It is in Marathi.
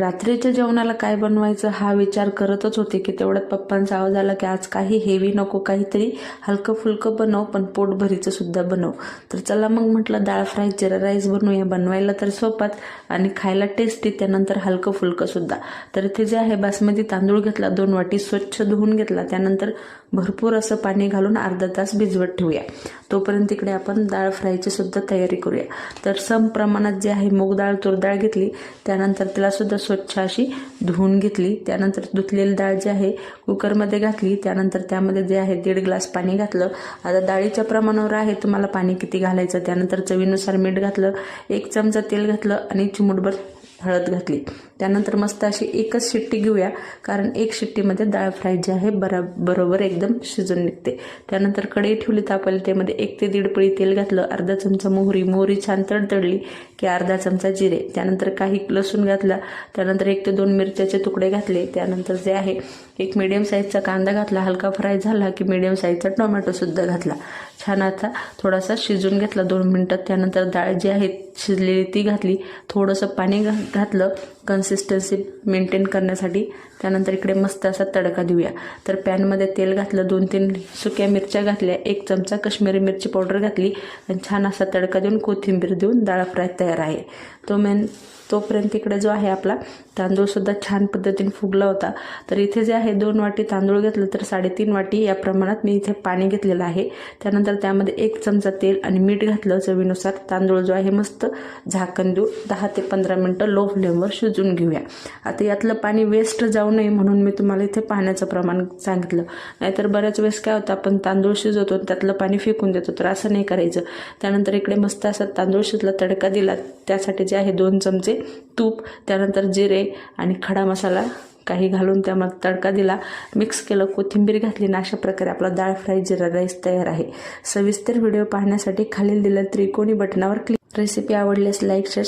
रात्रीच्या जेवणाला काय बनवायचं हा विचार करतच होते की तेवढ्यात पप्पांचा आवाज आला की आज काही हेवी नको, काहीतरी हलकं फुलकं बनव पण पोटभरीचं सुद्धा बनव. तर चला मग म्हटलं डाळ फ्राय जिरा राईस बनवूया. बनवायला तर सोपाच आणि खायला टेस्टी, त्यानंतर हलकं फुलकं सुद्धा. तर इथे जे आहे बासमती तांदूळ घेतला, 2 वाटी स्वच्छ धुवून घेतला. त्यानंतर भरपूर असं पाणी घालून अर्धा तास भिजवत ठेवूया. तोपर्यंत इकडे आपण डाळ फ्रायची सुद्धा तयारी करूया. तर सम प्रमाणात जे आहे मूग डाळ, तूर डाळ घेतली. त्यानंतर तिला सुद्धा स्वच्छ अशी धुवून घेतली. त्यानंतर धुतलेली डाळ जी आहे कुकरमध्ये घातली. त्यानंतर त्यामध्ये जे आहे 1.5 ग्लास पाणी घातलं. आता डाळीच्या प्रमाणावर आहे तुम्हाला पाणी किती घालायचं. त्यानंतर चवीनुसार मीठ घातलं, 1 चमचा तेल घातलं आणि चिमूटभर हळद घातली. त्यानंतर मस्त अशी एकच शिट्टी घेऊया, कारण एक शिट्टीमध्ये डाळ फ्राय जी आहे बरोबर एकदम शिजून निघते. त्यानंतर कढई ठेवली तापायला. त्यामध्ये 1 ते 1.5 पळी तेल घातलं. अर्धा चमचा मोहरी छान तडतडली की अर्धा चमचा जिरे. त्यानंतर काही लसूण घातला. त्यानंतर 1 ते 2 मिरच्याचे तुकडे घातले. त्यानंतर जे आहे 1 मीडियम साईजचा कांदा घातला. हलका फ्राय झाला की मीडियम साईजचा टोमॅटो सुद्धा घातला. छान आता थोडासा शिजून घेतला 2 मिनिटात. त्यानंतर डाळ जी आहे शिजलेली ती घातली. थोडंसं पाणी घातलं कन्सिस्टन्सी मेंटेन करण्यासाठी. त्यानंतर इकडे मस्त असा तडका देऊया. तर पॅनमध्ये तेल घातलं, 2-3 सुक्या मिरच्या घातल्या, 1 चमचा काश्मीरी मिरची पावडर घातली आणि छान असा तडका देऊन कोथिंबीर देऊन डाळ फ्राय तयार आहे. तोपर्यंत इकडे जो आहे आपला तांदूळ सुद्धा छान पद्धतीने फुगला होता. तर इथे जे आहे 2 वाटी तांदूळ घेतलं तर 3.5 वाटी या प्रमाणात मी इथे पाणी घेतलेलं आहे. त्यानंतर त्यामध्ये 1 चमचा तेल आणि मीठ घातलं चवीनुसार. तांदूळ जो आहे मस्त झाकण देऊन 10 ते 15 मिनिटं लो फ्लेमवर शिजून घेऊया. आता यातलं पाणी वेस्ट जाऊ नये म्हणून मी तुम्हाला इथे पाण्याचं प्रमाण सांगितलं. नाहीतर बऱ्याच वेळेस काय होतं, आपण तांदूळ शिजवतो त्यातलं पाणी फेकून देतो, तर असं नाही करायचं. त्यानंतर इकडे मस्त असा तांदूळ शिजला, तडका दिला. त्यासाठी जे आहे 2 चमचे तूप, त्यानंतर जिरे आणि खडा मसाला काही घालून त्यामध्ये तडका दिला, मिक्स केलं, कोथिंबीर घातली आणि अशा प्रकारे आपला डाळ फ्राय जिरा राईस तयार आहे. सविस्तर व्हिडिओ पाहण्यासाठी खालील दिलेल्या त्रिकोणी बटनावर क्लिक. रेसिपी आवडल्यास लाईक, शेअर